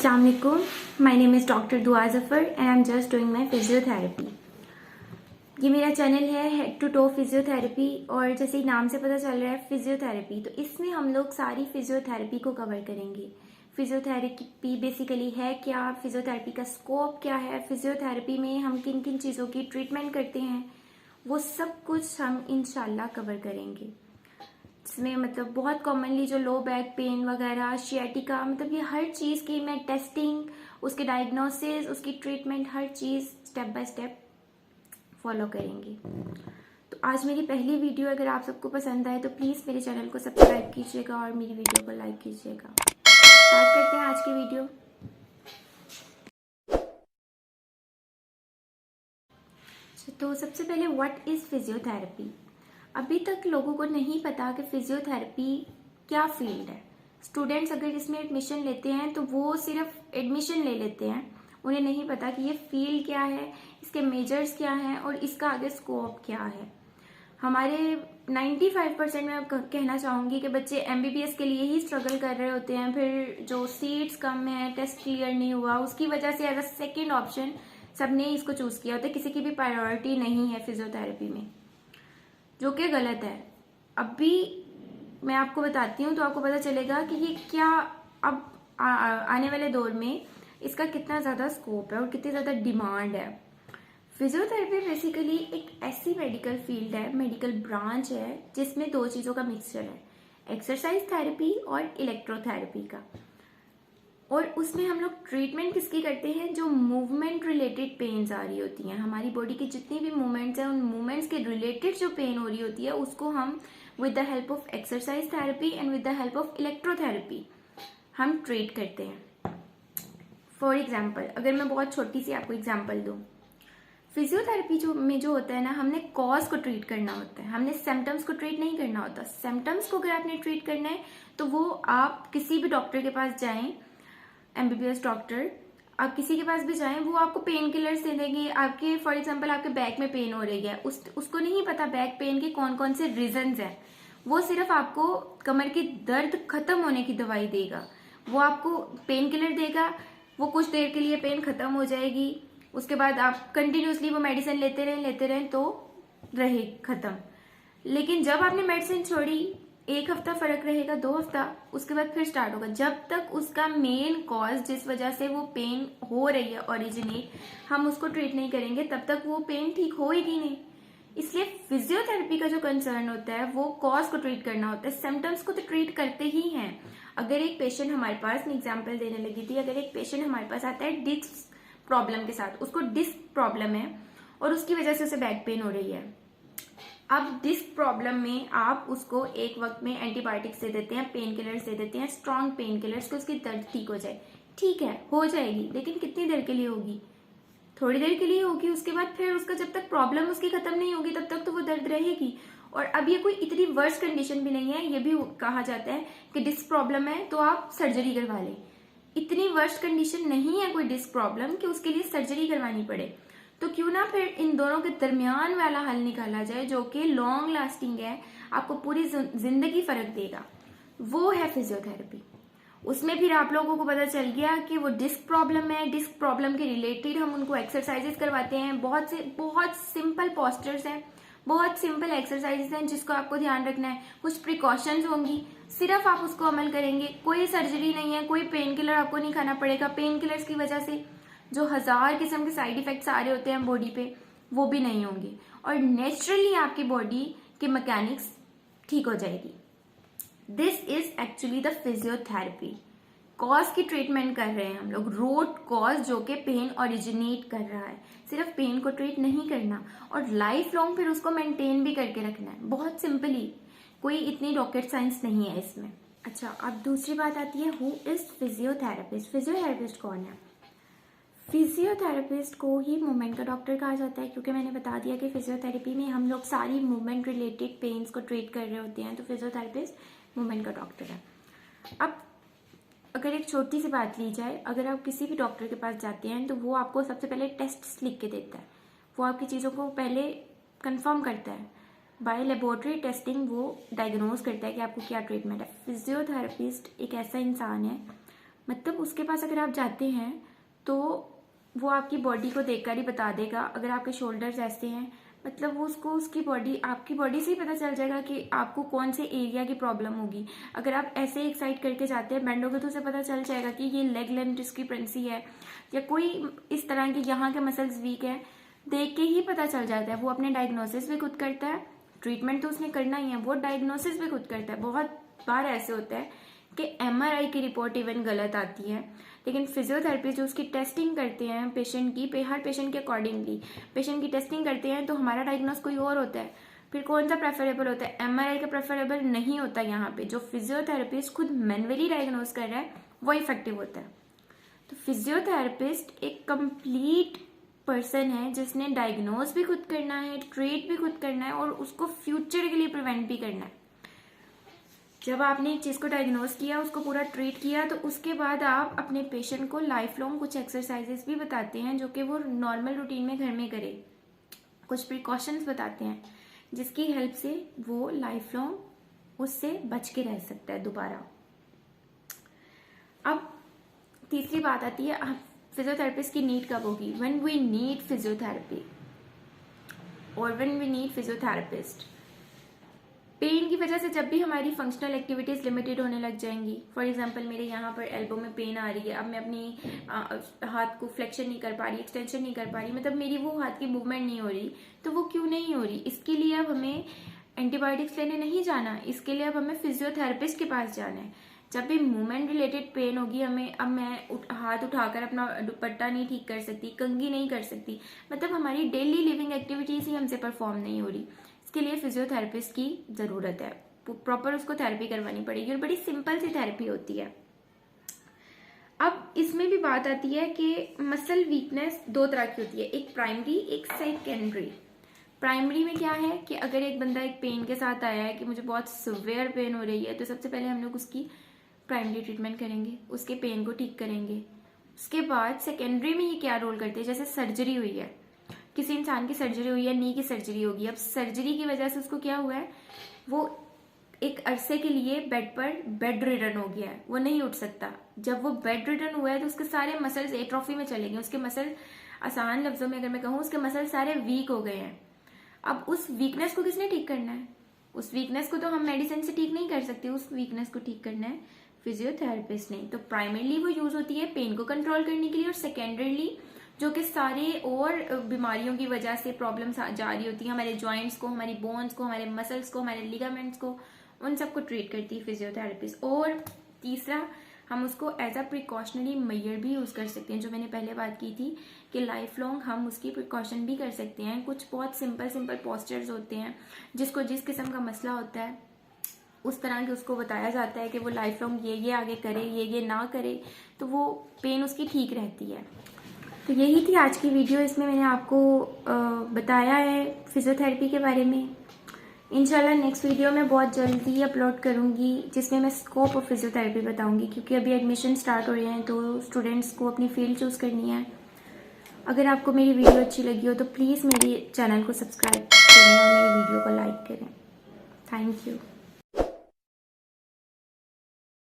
Assalamualaikum. My name is Dr. Dua Zafar and I'm just doing my physiotherapy. ये मेरा channel है head to to physiotherapy और जैसे ही नाम से पता चल रहा है फिजियोथेरेपी, तो इसमें हम लोग सारी फिजियोथेरेपी को कवर करेंगे। फिजियोथेरेपी बेसिकली है क्या, फिजियोथेरेपी का स्कोप क्या है, फिजियोथेरेपी में हम किन किन चीज़ों की ट्रीटमेंट करते हैं, वो सब कुछ हम इंशाल्लाह कवर करेंगे। इसमें मतलब बहुत कॉमनली जो लो बैक पेन वगैरह, शियाटिका, मतलब ये हर चीज़ की मैं टेस्टिंग, उसके डायग्नोसिस, उसकी treatment, her cheese step by step follow करेंगे। तो आज मेरी पहली वीडियो अगर आप सबको पसंद आए तो प्लीज़ मेरे चैनल को सब्सक्राइब कीजिएगा और मेरी वीडियो को लाइक कीजिएगा। स्टार्ट करते हैं आज की वीडियो। तो सबसे पहले व्हाट इज़ फिजियोथेरेपी। अभी तक लोगों को नहीं पता कि फिजियोथेरेपी क्या फील्ड है। स्टूडेंट्स अगर इसमें एडमिशन लेते हैं तो वो सिर्फ एडमिशन ले लेते हैं, उन्हें नहीं पता कि ये फील्ड क्या है, इसके मेजर्स क्या हैं और इसका आगे स्कोप क्या है। हमारे 95% मैं कहना चाहूँगी कि बच्चे MBBS के लिए ही स्ट्रगल कर रहे होते हैं। फिर जो सीट्स कम है, टेस्ट क्लियर नहीं हुआ, उसकी वजह से एज अ सेकेंड ऑप्शन सबने इसको चूज़ किया होता है। किसी की भी प्रायोरिटी नहीं है फिजियोथेरेपी में, जो कि गलत है। अभी मैं आपको बताती हूँ तो आपको पता चलेगा कि ये क्या अब आने वाले दौर में इसका कितना ज़्यादा स्कोप है और कितनी ज़्यादा डिमांड है। फिजियोथेरेपी बेसिकली एक ऐसी मेडिकल फील्ड है, मेडिकल ब्रांच है, जिसमें दो चीज़ों का मिक्सचर है, एक्सरसाइज थेरेपी और इलेक्ट्रोथेरेपी का। और उसमें हम लोग ट्रीटमेंट किसकी करते हैं, जो मूवमेंट रिलेटेड पेन्स आ रही होती हैं, हमारी बॉडी की जितनी भी मूवमेंट्स हैं उन मूवमेंट्स के रिलेटेड जो पेन हो रही होती है उसको हम with the help of exercise therapy and with the help of electrotherapy हम ट्रीट करते हैं। फॉर एग्जाम्पल, अगर मैं बहुत छोटी सी आपको एग्जाम्पल दूँ, फिजियोथेरेपी जो होता है ना, हमने कॉज को ट्रीट करना होता है, हमने सिम्टम्स को ट्रीट नहीं करना होता। सिम्टम्स को अगर आपने ट्रीट करना है तो वो आप किसी भी डॉक्टर के पास जाएं, MBBS डॉक्टर, आप किसी के पास भी जाएं, वो आपको पेन किलर्स दे देंगे। आपके फॉर एग्जांपल आपके बैक में पेन हो रही है, उसको नहीं पता बैक पेन के कौन कौन से रीजंस हैं, वो सिर्फ आपको कमर की दर्द खत्म होने की दवाई देगा। वो आपको पेन किलर देगा, वो कुछ देर के लिए पेन खत्म हो जाएगी, उसके बाद आप कंटिन्यूसली वो मेडिसिन लेते रहें तो रहे खत्म। लेकिन जब आपने मेडिसिन छोड़ी, 1 हफ्ता फर्क रहेगा, 2 हफ्ता, उसके बाद फिर स्टार्ट होगा। जब तक उसका मेन कॉज जिस वजह से वो पेन हो रही है ओरिजिनेट, हम उसको ट्रीट नहीं करेंगे, तब तक वो पेन ठीक होएगी नहीं। इसलिए फिजियोथेरेपी का जो कंसर्न होता है वो कॉज को ट्रीट करना होता है, सिम्टम्स को तो ट्रीट करते ही हैं। अगर एक पेशेंट हमारे पास, मैं एग्जाम्पल देने लगी थी, अगर एक पेशेंट हमारे पास आता है डिस्क प्रॉब्लम के साथ, उसको डिस्क प्रॉब्लम है और उसकी वजह से उसे बैक पेन हो रही है। अब डिस्क प्रॉब्लम में आप उसको एक वक्त में एंटीबायोटिक्स दे देते हैं, पेन किलर्स दे देते हैं, स्ट्रॉन्ग पेन किलर्स, को उसकी दर्द ठीक हो जाए। ठीक है, हो जाएगी, लेकिन कितनी देर के लिए होगी, थोड़ी देर के लिए होगी। उसके बाद फिर उसका जब तक प्रॉब्लम उसकी खत्म नहीं होगी तब तक तो वो दर्द रहेगी। और अब ये कोई इतनी वर्स्ट कंडीशन भी नहीं है, ये भी कहा जाता है कि डिस्क प्रॉब्लम है तो आप सर्जरी करवा लें। इतनी वर्स्ट कंडीशन नहीं है कोई डिस्क प्रॉब्लम कि उसके लिए सर्जरी करवानी पड़े। तो क्यों ना फिर इन दोनों के दरमियान वाला हल निकाला जाए जो कि लॉन्ग लास्टिंग है, आपको पूरी जिंदगी फर्क देगा, वो है फिजियोथेरेपी। उसमें फिर आप लोगों को पता चल गया कि वो डिस्क प्रॉब्लम है, डिस्क प्रॉब्लम के रिलेटेड हम उनको एक्सरसाइजेस करवाते हैं। बहुत सिंपल पोस्चर्स हैं, बहुत सिंपल एक्सरसाइजेस हैं जिसको आपको ध्यान रखना है। कुछ प्रिकॉशंस होंगी, सिर्फ आप उसको अमल करेंगे, कोई सर्जरी नहीं है, कोई पेन किलर आपको नहीं खाना पड़ेगा। पेन किलर्स की वजह से जो 1000 किस्म के साइड इफेक्ट्स आ रहे होते हैं बॉडी पे, वो भी नहीं होंगे और नेचुरली आपकी बॉडी के मैकेनिक्स ठीक हो जाएगी। This is actually the physiotherapy. Cause की ट्रीटमेंट कर रहे हैं हम लोग, रूट कॉज जो कि पेन ओरिजिनेट कर रहा है। सिर्फ पेन को ट्रीट नहीं करना और लाइफ लॉन्ग फिर उसको मेंटेन भी करके रखना है, बहुत सिंपली, कोई इतनी रॉकेट साइंस नहीं है इसमें। अच्छा, अब दूसरी बात आती है, हु इज फिजियोथेरेपिस्ट। फिजियोथेरेपिस्ट कौन है? फिजियोथेरेपिस्ट को ही मूवमेंट का डॉक्टर कहा जाता है, क्योंकि मैंने बता दिया कि फिजियोथेरेपी में हम लोग सारी मूवमेंट रिलेटेड पेन्स को ट्रीट कर रहे होते हैं, तो फिजियोथेरेपिस्ट मूवमेंट का डॉक्टर है। अब अगर एक छोटी सी बात ली जाए, अगर आप किसी भी डॉक्टर के पास जाते हैं तो वो आपको सबसे पहले टेस्ट लिख के देता है, वो आपकी चीज़ों को पहले कंफर्म करता है, बाय लेबोरेटरी टेस्टिंग वो डायग्नोज करता है कि आपको क्या ट्रीटमेंट है। फिजियोथेरेपिस्ट एक ऐसा इंसान है मतलब उसके पास अगर आप जाते हैं तो वो आपकी बॉडी को देखकर ही बता देगा। अगर आपके शोल्डर्स ऐसे हैं, मतलब वो उसको उसकी बॉडी, आपकी बॉडी से ही पता चल जाएगा कि आपको कौन से एरिया की प्रॉब्लम होगी। अगर आप ऐसे एक साइड करके जाते हैं बैंडोगे तो उसे पता चल जाएगा कि ये लेग लेंथ डिस्क्रिपेंसी है या कोई इस तरह की यहाँ के मसल्स वीक है, देख के ही पता चल जाता है। वो अपने डायग्नोसिस भी खुद करता है, ट्रीटमेंट तो उसने करना ही है, वो डायग्नोसिस भी खुद करता है। बहुत बार ऐसे होता है कि MRI की रिपोर्ट इवन गलत आती है, लेकिन फिजियोथेरेपिस्ट जो उसकी टेस्टिंग करते हैं पेशेंट की, हर पेशेंट के अकॉर्डिंगली पेशेंट की टेस्टिंग करते हैं, तो हमारा डायग्नोस कोई और होता है। फिर कौन सा प्रेफरेबल होता है? MRI का प्रेफरेबल नहीं होता। यहाँ पे जो फिजियोथेरेपिस्ट खुद मैनुअली डायग्नोस कर रहा है वो इफेक्टिव होता है। तो फिजियोथेरेपिस्ट एक कंप्लीट पर्सन है जिसने डायग्नोस भी खुद करना है, ट्रीट भी खुद करना है और उसको फ्यूचर के लिए प्रिवेंट भी करना है। जब आपने एक चीज़ को डायग्नोस किया, उसको पूरा ट्रीट किया, तो उसके बाद आप अपने पेशेंट को लाइफ लॉन्ग कुछ एक्सरसाइजेस भी बताते हैं जो कि वो नॉर्मल रूटीन में घर में करे। कुछ प्रिकॉशंस बताते हैं जिसकी हेल्प से वो लाइफ लॉन्ग उससे बच के रह सकता है दोबारा। अब तीसरी बात आती है फिजियोथेरेपिस्ट की नीड कब होगी? व्हेन वी नीड फिजियोथेरेपी और when we need physiotherapist. Pain की वजह से जब भी हमारी फंक्शनल एक्टिविटीज लिमिटेड होने लग जाएंगी, फॉर एग्जांपल मेरे यहाँ पर एल्बो में पेन आ रही है, अब मैं अपनी हाथ को फ्लेक्शन नहीं कर पा रही, एक्सटेंशन नहीं कर पा रही, मतलब मेरी वो हाथ की मूवमेंट नहीं हो रही, तो वो क्यों नहीं हो रही? इसके लिए अब हमें एंटीबायोटिक्स लेने नहीं जाना, इसके लिए अब हमें फिजियोथेरेपिस्ट के पास जाना है। जब भी मूवमेंट रिलेटेड पेन होगी हमें, अब मैं हाथ उठाकर अपना दुपट्टा नहीं ठीक कर सकती, कंघी नहीं कर सकती, मतलब हमारी डेली लिविंग एक्टिविटीज ही हमसे परफॉर्म नहीं हो रही, इसके लिए फिजियोथेरेपिस्ट की ज़रूरत है। प्रॉपर उसको थेरेपी करवानी पड़ेगी और बड़ी सिंपल सी थेरेपी होती है। अब इसमें भी बात आती है कि मसल वीकनेस दो तरह की होती है, एक प्राइमरी एक सेकेंडरी। प्राइमरी में क्या है कि अगर एक बंदा एक पेन के साथ आया है कि मुझे बहुत सिवियर पेन हो रही है, तो सबसे पहले हम लोग उसकी प्राइमरी ट्रीटमेंट करेंगे, उसके पेन को ठीक करेंगे। उसके बाद सेकेंडरी में ये क्या रोल करते हैं, जैसे सर्जरी हुई है, किसी इंसान की सर्जरी हुई है, नी की सर्जरी होगी, अब सर्जरी की वजह से उसको क्या हुआ है, वो एक अरसे के लिए बेड रिडन हो गया है, वो नहीं उठ सकता। जब वो बेड रिडन हुआ है तो उसके सारे मसल्स एट्रोफी में चले गए, उसके मसल, आसान लफ्जों में अगर मैं कहूँ, उसके मसल सारे वीक हो गए हैं। अब उस वीकनेस को किसने ठीक करना है? उस वीकनेस को तो हम मेडिसिन से ठीक नहीं कर सकते, उस वीकनेस को ठीक करना है फिजियोथेरेपिस्ट ने। तो प्राइमरीली वो यूज होती है पेन को कंट्रोल करने के लिए, और सेकेंडरीली जो कि सारे और बीमारियों की वजह से प्रॉब्लम्स जा रही होती है, हमारे जॉइंट्स को, हमारी बोन्स को, हमारे मसल्स को, हमारे लिगामेंट्स को, उन सबको ट्रीट करती है फिजियोथेरेपिस्ट। और तीसरा, हम उसको एज अ प्रिकॉशनरी मेजर भी यूज़ कर सकते हैं, जो मैंने पहले बात की थी कि लाइफ लॉन्ग हम उसकी प्रिकॉशन भी कर सकते हैं। कुछ बहुत सिंपल पोस्चर्स होते हैं, जिसको जिस किस्म का मसला होता है उस तरह के उसको बताया जाता है कि वो लाइफ लॉन्ग ये आगे करे, ये ना करे, तो वो पेन उसकी ठीक रहती है। तो यही थी आज की वीडियो, इसमें मैंने आपको बताया है फिजियोथेरेपी के बारे में। इंशाल्लाह नेक्स्ट वीडियो मैं बहुत जल्दी अपलोड करूँगी, जिसमें मैं स्कोप ऑफ फिजियोथेरेपी बताऊँगी, क्योंकि अभी एडमिशन स्टार्ट हो रहे हैं तो स्टूडेंट्स को अपनी फील्ड चूज़ करनी है। अगर आपको मेरी वीडियो अच्छी लगी हो तो प्लीज़ मेरे चैनल को सब्सक्राइब करें और मेरी वीडियो को लाइक करें। Thank you.